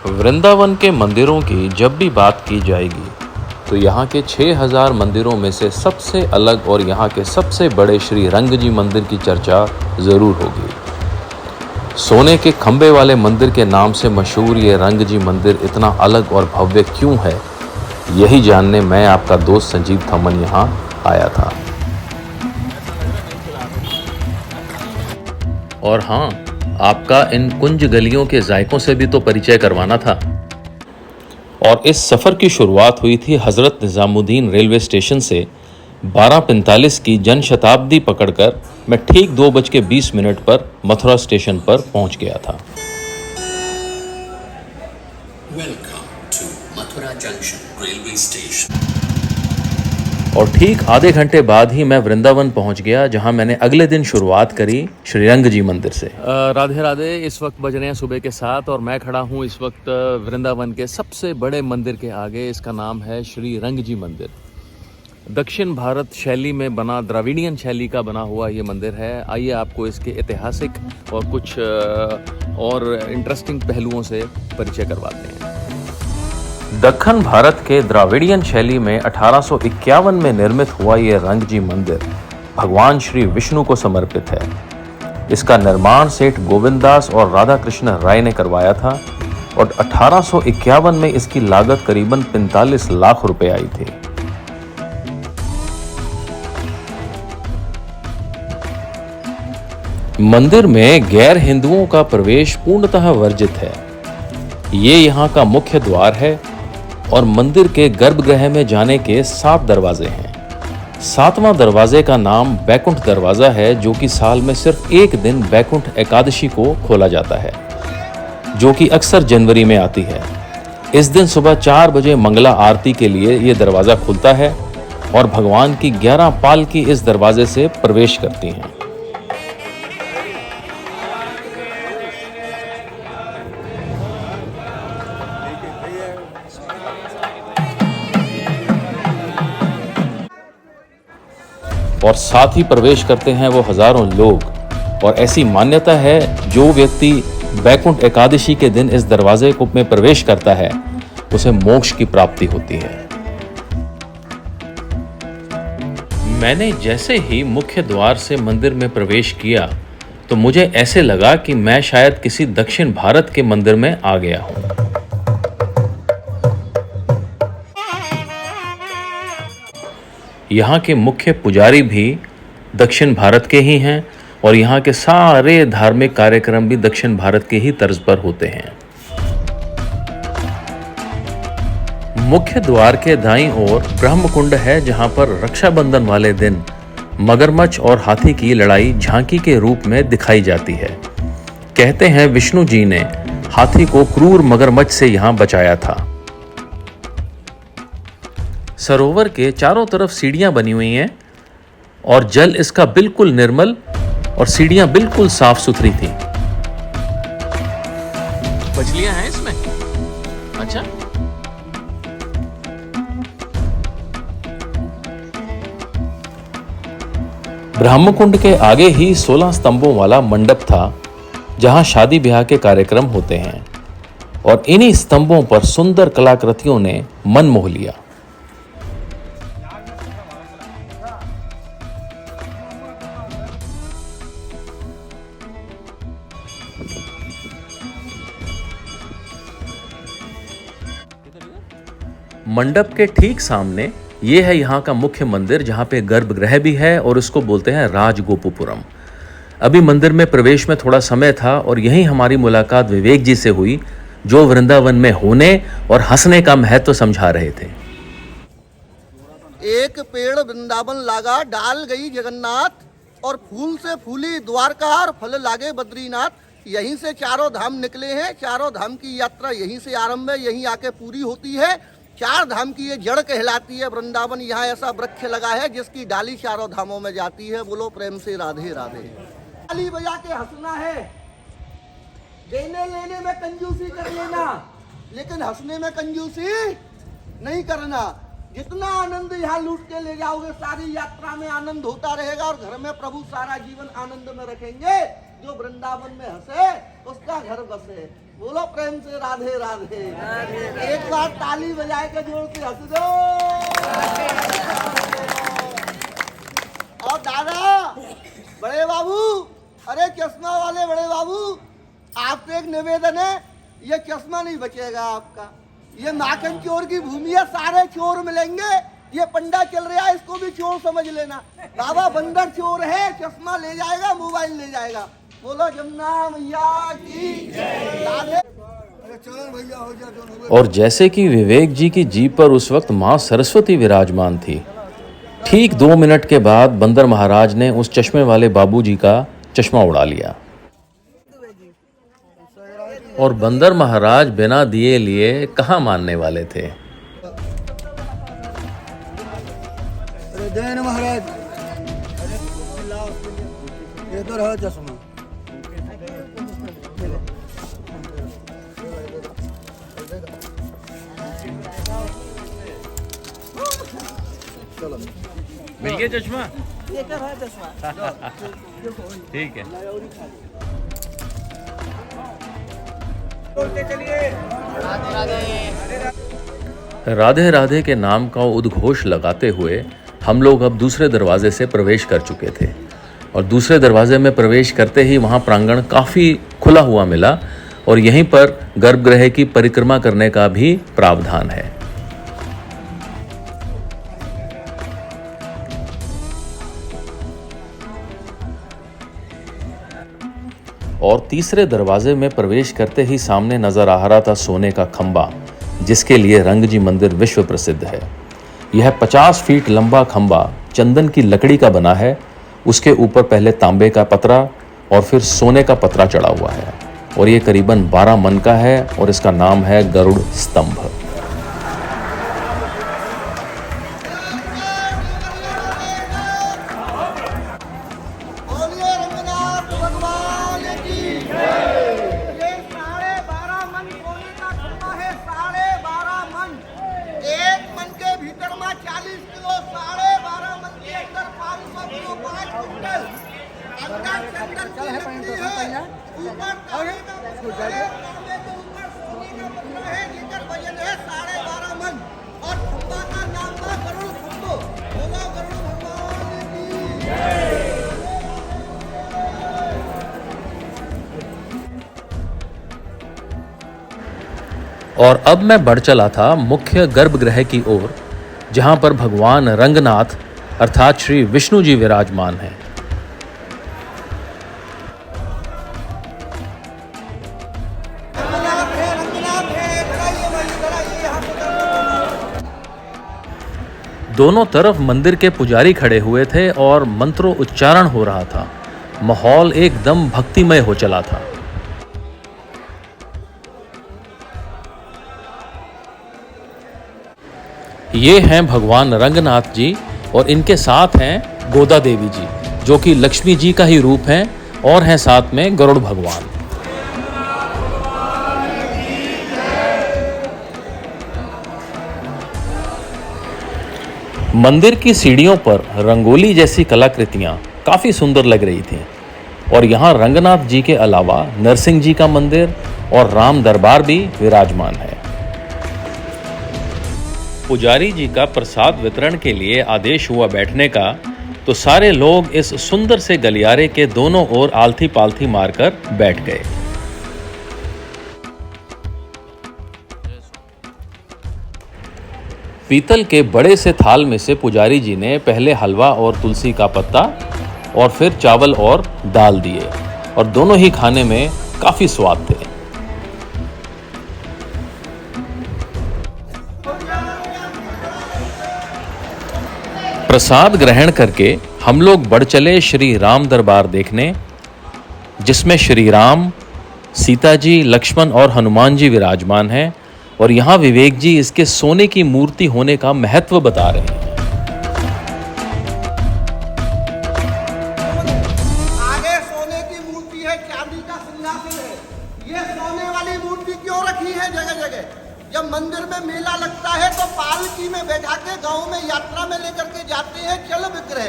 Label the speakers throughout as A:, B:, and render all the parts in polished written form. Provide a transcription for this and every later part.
A: वृंदावन के मंदिरों की जब भी बात की जाएगी तो यहाँ के 6000 मंदिरों में से सबसे अलग और यहाँ के सबसे बड़े श्री रंगजी मंदिर की चर्चा ज़रूर होगी। सोने के खंबे वाले मंदिर के नाम से मशहूर ये रंगजी मंदिर इतना अलग और भव्य क्यों है, यही जानने मैं आपका दोस्त संजीव थमन यहाँ आया था। और हाँ, आपका इन कुंज गलियों के जायकों से भी तो परिचय करवाना था। और इस सफ़र की शुरुआत हुई थी हज़रत निज़ामुद्दीन रेलवे स्टेशन से। 12:45 की जनशताब्दी पकड़कर मैं ठीक 2:20 पर मथुरा स्टेशन पर पहुंच गया था।
B: Welcome to Mathura Junction Railway Station.
A: और ठीक आधे घंटे बाद ही मैं वृंदावन पहुंच गया, जहां मैंने अगले दिन शुरुआत करी श्रीरंगजी मंदिर से। राधे राधे। इस वक्त बज रहे हैं सुबह के 7 और मैं खड़ा हूं इस वक्त वृंदावन के सबसे बड़े मंदिर के आगे। इसका नाम है श्रीरंगजी मंदिर। दक्षिण भारत शैली में बना, द्राविडियन शैली का बना हुआ ये मंदिर है। आइए आपको इसके ऐतिहासिक और कुछ और इंटरेस्टिंग पहलुओं से परिचय करवाते हैं। दक्षिण भारत के द्राविडियन शैली में 1851 में निर्मित हुआ ये रंगजी मंदिर भगवान श्री विष्णु को समर्पित है। इसका निर्माण सेठ गोविंदास और राधा कृष्ण राय ने करवाया था और 1851 में इसकी लागत करीबन 45 लाख रुपए आई थी। मंदिर में गैर हिंदुओं का प्रवेश पूर्णतः वर्जित है। ये यहाँ का मुख्य द्वार है और मंदिर के गर्भगृह में जाने के 7 दरवाजे हैं। 7वां दरवाजे का नाम बैकुंठ दरवाजा है, जो कि साल में सिर्फ एक दिन बैकुंठ एकादशी को खोला जाता है, जो कि अक्सर जनवरी में आती है। इस दिन सुबह 4 बजे मंगला आरती के लिए ये दरवाजा खुलता है और भगवान की 11 पालकी इस दरवाजे से प्रवेश करती हैं। और साथ ही प्रवेश करते हैं वो हजारों लोग। और ऐसी मान्यता है, जो व्यक्ति बैकुंठ एकादशी के दिन इस दरवाजे को में प्रवेश करता है उसे मोक्ष की प्राप्ति होती है। मैंने जैसे ही मुख्य द्वार से मंदिर में प्रवेश किया तो मुझे ऐसे लगा कि मैं शायद किसी दक्षिण भारत के मंदिर में आ गया हूं। यहाँ के मुख्य पुजारी भी दक्षिण भारत के ही हैं और यहाँ के सारे धार्मिक कार्यक्रम भी दक्षिण भारत के ही तर्ज पर होते हैं। मुख्य द्वार के दाईं ओर ब्रह्मकुंड है, जहाँ पर रक्षाबंधन वाले दिन मगरमच्छ और हाथी की लड़ाई झांकी के रूप में दिखाई जाती है। कहते हैं विष्णु जी ने हाथी को क्रूर मगरमच्छ से यहाँ बचाया था। सरोवर के चारों तरफ सीढ़ियां बनी हुई हैं और जल इसका बिल्कुल निर्मल और सीढ़ियां बिल्कुल साफ सुथरी थी। मछलियां हैं इसमें? अच्छा। ब्रह्मकुंड के आगे ही 16 स्तंभों वाला मंडप था, जहां शादी ब्याह के कार्यक्रम होते हैं और इन्हीं स्तंभों पर सुंदर कलाकृतियों ने मन मोह लिया। मंडप के ठीक सामने ये है यहाँ का मुख्य मंदिर, जहाँ पे गर्भगृह भी है और इसको बोलते हैं राजगोपुरम। अभी मंदिर में प्रवेश में थोड़ा समय था और यहीं हमारी मुलाकात विवेक जी से हुई, जो वृंदावन में होने और हंसने का महत्व समझा रहे थे।
C: एक पेड़ वृंदावन लागा, डाल गई जगन्नाथ, और फूल से फूली द्वारका और फल लागे बद्रीनाथ। यहीं से चारों धाम निकले हैं। चारों धाम की यात्रा यहीं से आरंभ है, यहीं आके पूरी होती है। 4 धाम की ये जड़ कहलाती है वृंदावन। यहाँ ऐसा वृक्ष लगा है जिसकी डाली चारों धामों में जाती है। बोलो प्रेम से राधे राधे। ताली बजा के हंसना है, देने लेने में कंजूसी कर लेना, लेकिन हंसने में कंजूसी नहीं करना। जितना आनंद यहाँ लूट के ले जाओगे, सारी यात्रा में आनंद होता रहेगा और घर में प्रभु सारा जीवन आनंद में रखेंगे। जो वृंदावन में हंसे उसका घर बसे। बोलो प्रेम से राधे राधे। एक बार ताली बजाए के जोर से हंस दो। और दादा, बड़े बाबू, अरे चश्मा वाले बड़े बाबू, आपसे एक निवेदन है, ये चश्मा नहीं बचेगा आपका। ये माखन चोर की भूमि है, सारे चोर मिलेंगे। ये पंडा चल रहा है, इसको भी चोर समझ लेना। बाबा बंदर चोर है, चश्मा ले जाएगा, मोबाइल ले जाएगा। बोलो जमुना मैया की जय।
A: और जैसे कि विवेक जी की जीभ पर उस वक्त माँ सरस्वती विराजमान थी, ठीक 2 मिनट के बाद बंदर महाराज ने उस चश्मे वाले बाबूजी का चश्मा उड़ा लिया। और बंदर महाराज बिना दिए लिए कहाँ मानने वाले थे।
D: जय महाराज, ये तो रहा चश्मा।
A: मिल गया चश्मा? ठीक है। राधे राधे के नाम का उद्घोष लगाते हुए हम लोग अब दूसरे दरवाजे से प्रवेश कर चुके थे। और दूसरे दरवाजे में प्रवेश करते ही वहाँ प्रांगण काफ़ी खुला हुआ मिला और यहीं पर गर्भगृह की परिक्रमा करने का भी प्रावधान है। और तीसरे दरवाजे में प्रवेश करते ही सामने नजर आ रहा था सोने का खंबा, जिसके लिए रंग जी मंदिर विश्व प्रसिद्ध है। यह 50 फीट लंबा खंबा चंदन की लकड़ी का बना है। उसके ऊपर पहले तांबे का पतरा और फिर सोने का पतरा चढ़ा हुआ है और ये करीबन 12 मन का है और इसका नाम है गरुड़ स्तंभ। और अब मैं बढ़ चला था मुख्य गर्भगृह की ओर, जहां पर भगवान रंगनाथ अर्थात श्री विष्णु जी विराजमान हैं। दोनों तरफ मंदिर के पुजारी खड़े हुए थे और मंत्रों उच्चारण हो रहा था। माहौल एकदम भक्तिमय हो चला था। ये हैं भगवान रंगनाथ जी और इनके साथ हैं गोदा देवी जी, जो कि लक्ष्मी जी का ही रूप हैं, और हैं साथ में गरुड़ भगवान। मंदिर की सीढ़ियों पर रंगोली जैसी कलाकृतियां काफी सुंदर लग रही थीं और यहाँ रंगनाथ जी के अलावा नरसिंह जी का मंदिर और राम दरबार भी विराजमान है। पुजारी जी का प्रसाद वितरण के लिए आदेश हुआ बैठने का, तो सारे लोग इस सुंदर से गलियारे के दोनों ओर आलथी पालथी मारकर बैठ गए। पीतल के बड़े से थाल में से पुजारी जी ने पहले हलवा और तुलसी का पत्ता और फिर चावल और दाल दिए और दोनों ही खाने में काफी स्वाद थे। प्रसाद ग्रहण करके हम लोग बढ़ चले श्री राम दरबार देखने, जिसमें श्री राम, सीता जी, लक्ष्मण और हनुमान जी विराजमान हैं और यहाँ विवेक जी इसके सोने की मूर्ति होने का महत्व बता रहे हैं।
C: आगे सोने की मूर्ति है, चांदी का सिंहासन है। ये सोने वाली मूर्ति क्यों रखी है जगह जगह? जब मंदिर में मेला लगता है तो पालकी में बैठा के गांव में यात्रा में लेकर के जाते हैं चल विग्रह,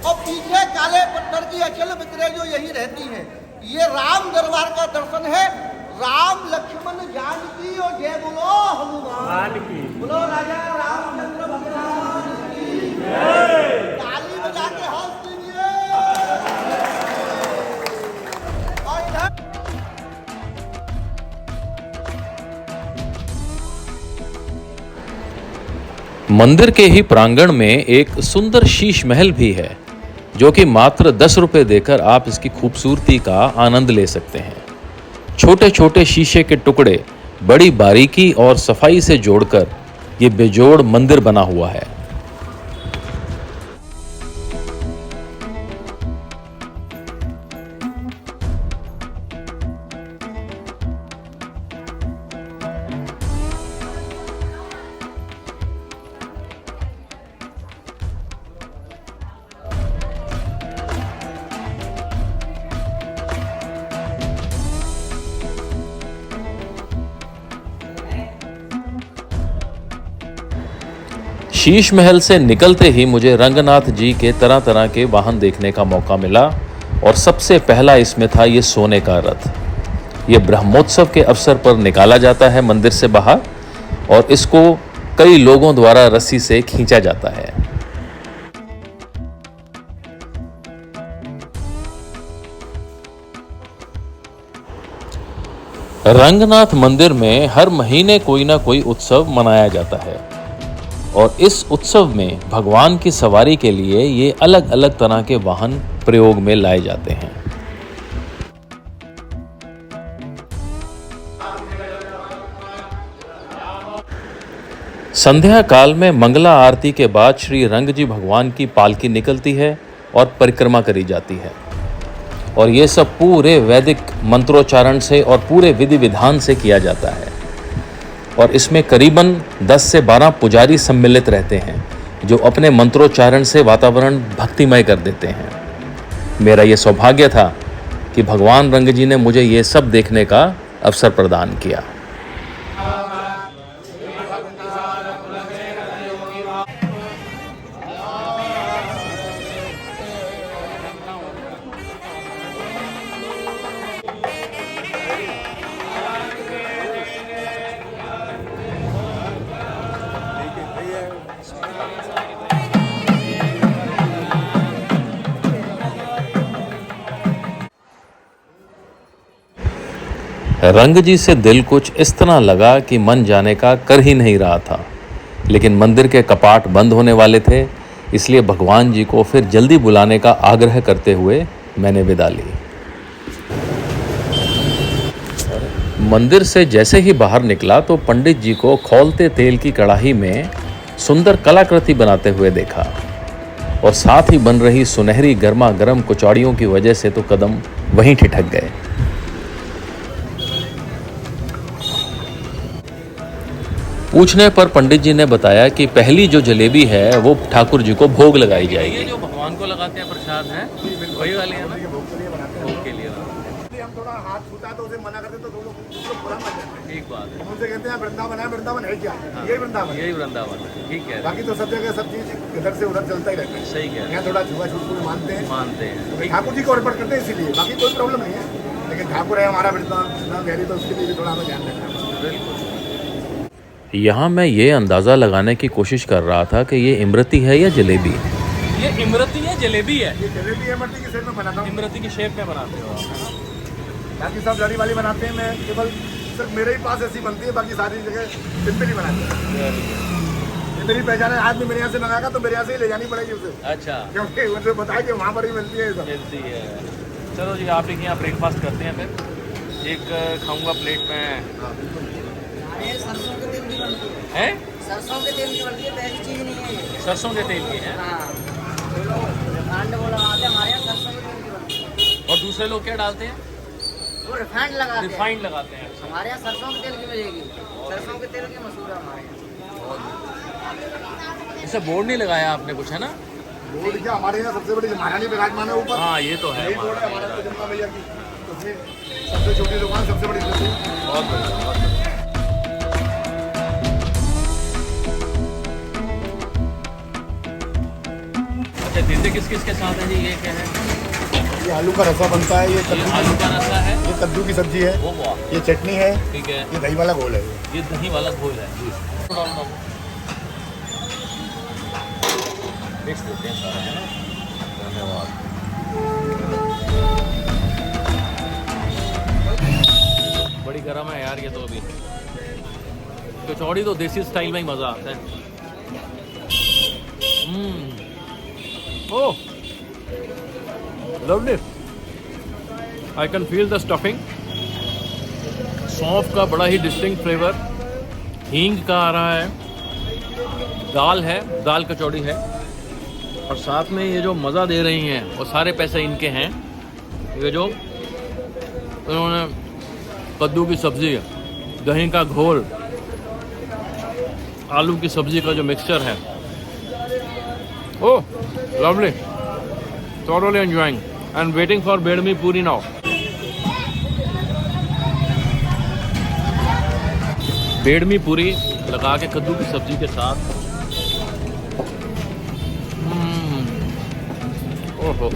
C: और पीछे काले पत्थर की अचल विग्रह जो यही रहती है। ये राम दरबार का दर्शन है। राम लक्ष्मण जानकी और जय बोलो हनुमान की। बोलो राजा रामचंद्र भगवान की जय। ताली बजा के हंस दीजिए। और इधर
A: मंदिर के ही प्रांगण में एक सुंदर शीश महल भी है, जो कि मात्र 10 रुपए देकर आप इसकी खूबसूरती का आनंद ले सकते हैं। छोटे छोटे शीशे के टुकड़े बड़ी बारीकी और सफाई से जोड़कर ये बेजोड़ मंदिर बना हुआ है। शीश महल से निकलते ही मुझे रंगनाथ जी के तरह तरह के वाहन देखने का मौका मिला और सबसे पहला इसमें था ये सोने का रथ। ये ब्रह्मोत्सव के अवसर पर निकाला जाता है मंदिर से बाहर और इसको कई लोगों द्वारा रस्सी से खींचा जाता है। रंगनाथ मंदिर में हर महीने कोई ना कोई उत्सव मनाया जाता है और इस उत्सव में भगवान की सवारी के लिए ये अलग अलग तरह के वाहन प्रयोग में लाए जाते हैं। संध्या काल में मंगला आरती के बाद श्री रंग जी भगवान की पालकी निकलती है और परिक्रमा करी जाती है और ये सब पूरे वैदिक मंत्रोच्चारण से और पूरे विधि विधान से किया जाता है और इसमें करीबन 10 से 12 पुजारी सम्मिलित रहते हैं जो अपने मंत्रोच्चारण से वातावरण भक्तिमय कर देते हैं। मेरा ये सौभाग्य था कि भगवान रंग जी ने मुझे ये सब देखने का अवसर प्रदान किया। रंग जी से दिल कुछ इस तरह लगा कि मन जाने का कर ही नहीं रहा था, लेकिन मंदिर के कपाट बंद होने वाले थे, इसलिए भगवान जी को फिर जल्दी बुलाने का आग्रह करते हुए मैंने विदा ली। मंदिर से जैसे ही बाहर निकला तो पंडित जी को खौलते तेल की कढ़ाई में सुंदर कलाकृति बनाते हुए देखा और साथ ही बन रही सुनहरी गर्मा गर्म कचौड़ियों की वजह से तो कदम वहीं ठिठक गए। पूछने पर पंडित जी ने बताया कि पहली जो जलेबी है वो ठाकुर जी को भोग लगाई जाएगी। ये जो भगवान को लगाते हैं प्रसाद है वही वाली है ना? भोग के लिए हम थोड़ा हाथ छूता तो उसे मना करते तो उसको बुरा मान जाते हैं। ठीक बात है। उनसे कहते हैं वृंदावन है, वृंदावन है क्या? यही वृंदावन, यही वृंदावन है। ठीक है। बाकी तो सब जगह सब चीज इधर से उधर चलता ही रहता है। सही है। यहाँ थोड़ा छुआ छूट को मानते हैं ठाकुर जी को अर्पण करते हैं, इसीलिए बाकी कोई प्रॉब्लम नहीं है। लेकिन ठाकुर है हमारा वृंदावन तो उसके लिए थोड़ा हमें ध्यान रखना है। बिल्कुल। यहाँ मैं ये अंदाज़ा लगाने की कोशिश कर रहा था कि ये इमरती है या जलेबी। ये इमरती है जलेबी है? ये जलेबी इमरती की शेप में बनाता हूँ। इमरती की शेप में बनाते हो? बाकी सब लड़ी वाली बनाते हैं, मैं केवल सिर्फ मेरे ही पास ऐसी बनती है, बाकी सारी जगह सिंपल ही बनाते हैं। ये मेरी पहचान है, आदमी मेरे यहाँ से मंगाएगा तो मेरे यहाँ से ही ले जानी पड़ेगी उसे। अच्छा। क्योंकि उसे बताया कि वहाँ पर ही मिलती है। मिलती है। चलो जी, आप एक यहाँ ब्रेकफास्ट करते हैं, फिर एक खाऊँगा प्लेट में।
E: सरसों के तेल की बनती
A: है?
E: सरसों के तेल की बनती है, पहली चीज नहीं है ये।
A: सरसों के तेल की है?
E: हाँ, रिफाइंड वो लगाते हैं, हमारे यहाँ सरसों के तेल की बनती है।
A: और दूसरे लोग क्या डालते हैं?
E: वो रिफाइंड लगाते हैं।
A: रिफाइंड लगाते हैं।
E: हमारे यहाँ सरसों के तेल की मिलेगी। सरसों के तेल की मशहूर है हमारे यहाँ।
A: इसे बोर्ड नहीं लगाया आपने कुछ, है ना?
C: बोर्ड क्या, हमारे यहाँ सबसे बड़ी महारानी विराजमान है ऊपर।
A: हाँ, ये तो है।
C: बोर्ड है हमारा जगन्नाथ भैया की, उसमें सबसे छोटी दुकान सबसे बड़ी। बहुत बढ़िया। अच्छा, देते किस किस के साथ है जी? ये क्या है?
F: ये आलू का रसा बनता है, ये
A: आलू का रसा है,
F: ये कद्दू की सब्जी है,
A: वो वाह,
F: ये चटनी है,
A: ठीक है,
F: ये दही वाला घोल है।
A: ये दही वाला घोल है। मिक्स देते हैं सारा, है ना। धन्यवाद। बड़ी गर्म है यार ये तो। अभी कचौड़ी तो देसी स्टाइल में ही मज़ा आता है। ओह lovely, I can feel the stuffing. सौंफ का बड़ा ही डिस्टिंक्ट फ्लेवर, हींग का आ रहा है, दाल है, दाल कचौड़ी है, और साथ में ये जो मज़ा दे रही हैं वो सारे पैसे इनके हैं। ये जो उन्होंने कद्दू की सब्ज़ी, दही का घोल, आलू की सब्ज़ी का जो मिक्सचर है, ओह lovely, thoroughly enjoying and waiting for bedmi पूरी now. बेडमी पूरी लगा के कद्दू की सब्जी के साथ, ओहो,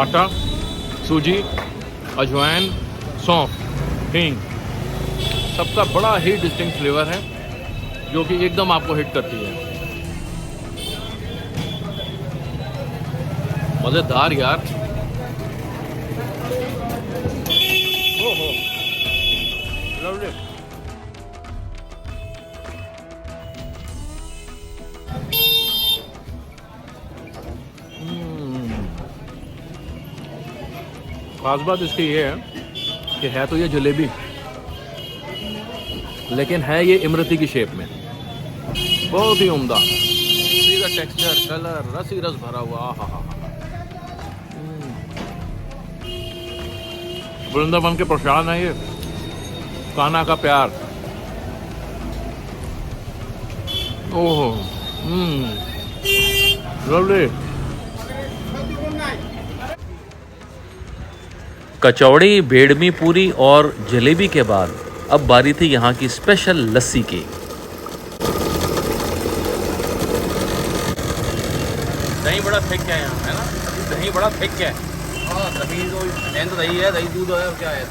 A: आटा, सूजी, अजवाइन, सौंफ, हींग, सबका बड़ा ही डिस्टिंक्ट फ्लेवर है जो कि एकदम आपको हिट करती है। मज़ेदार यार। ओहो लवली। खास बात इसकी ये है कि है तो ये जलेबी, लेकिन है ये इमरती की शेप में, बहुत ही उम्दा। का टेक्सचर, कलर, रस ही रस भरा हुआ। हा हा। वृंदावन के प्रसाद है ये, कान्हा का प्यार। ओहो लवली। कचौड़ी, बेडमी पूरी और जलेबी के बाद अब बारी थी यहाँ की स्पेशल लस्सी की। दही बड़ा थिक है यहाँ, है ना। दही बड़ा थिक है। हाँ, दही तो मेन तो दही है, दही दूध है, और क्या है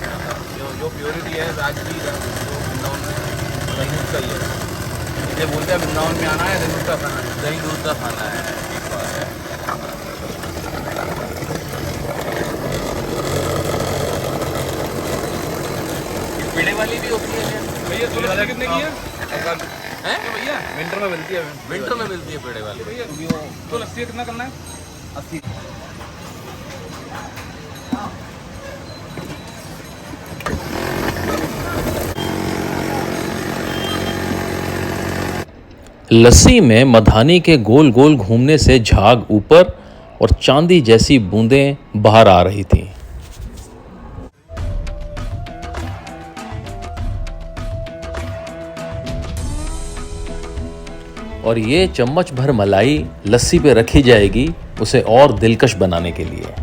A: जो प्योरिटी है आज की, जो वृंदावन में दही दूध का ही है। इसलिए बोलते हैं वृंदावन में आना है दही दूध का खाना है, दही दूध का खाना है। ठीक बात है। पेड़े वाली भी होती है भैया? तो लस्सी कितने की है भैया? विंटर में मिलती है, विंटर में मिलती है पेड़े वाली भैया। तो लस्सी कितना करना है? 80। लस्सी में मधानी के गोल गोल घूमने से झाग ऊपर और चांदी जैसी बूंदें बाहर आ रही थीं। और ये चम्मच भर मलाई लस्सी पे रखी जाएगी उसे और दिलकश बनाने के लिए।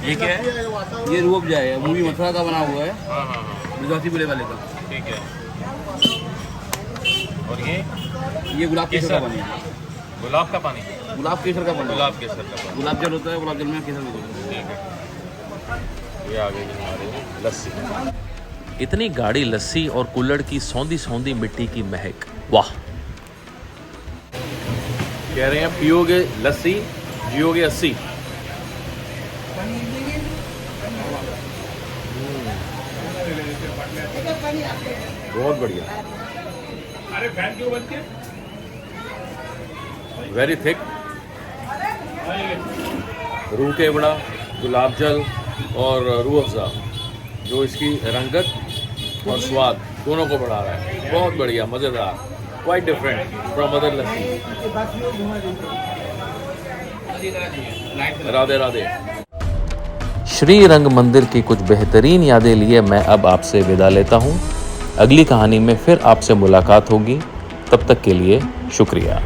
G: ये क्या है? ये रूअफ़ज़ा है, मूवी मथुरा का बना हुआ है, गुजराती बुले वाले का।
A: ठीक है। और
G: ये गुलाब केसर का पानी है।
A: गुलाब का पानी,
G: गुलाब केसर का पानी,
A: गुलाब केसर का पानी,
G: गुलाब जल होता है, गुलाब जल में केसर भी होता है।
A: ठीक है। ये आ गई हमारी लस्सी। इतनी गाढ़ी लस्सी और कुल्हड़ की सौंधी सौंधी मिट्टी की महक, वाह। कह रहे हैं पियोगे लस्सी जियोगे 80। बहुत बढ़िया। अरे फैन क्यों बनती है? वेरी थिक, रूह केवड़ा, गुलाब जल और रूह अफ़ज़ा जो इसकी रंगत और स्वाद दोनों को बढ़ा रहा है। बहुत बढ़िया, मज़ेदार, क्वाइट डिफरेंट फ्रॉम अदर लस्सी। राधे राधे। श्री रंग मंदिर की कुछ बेहतरीन यादें लिए मैं अब आपसे विदा लेता हूँ। अगली कहानी में फिर आपसे मुलाकात होगी। तब तक के लिए शुक्रिया।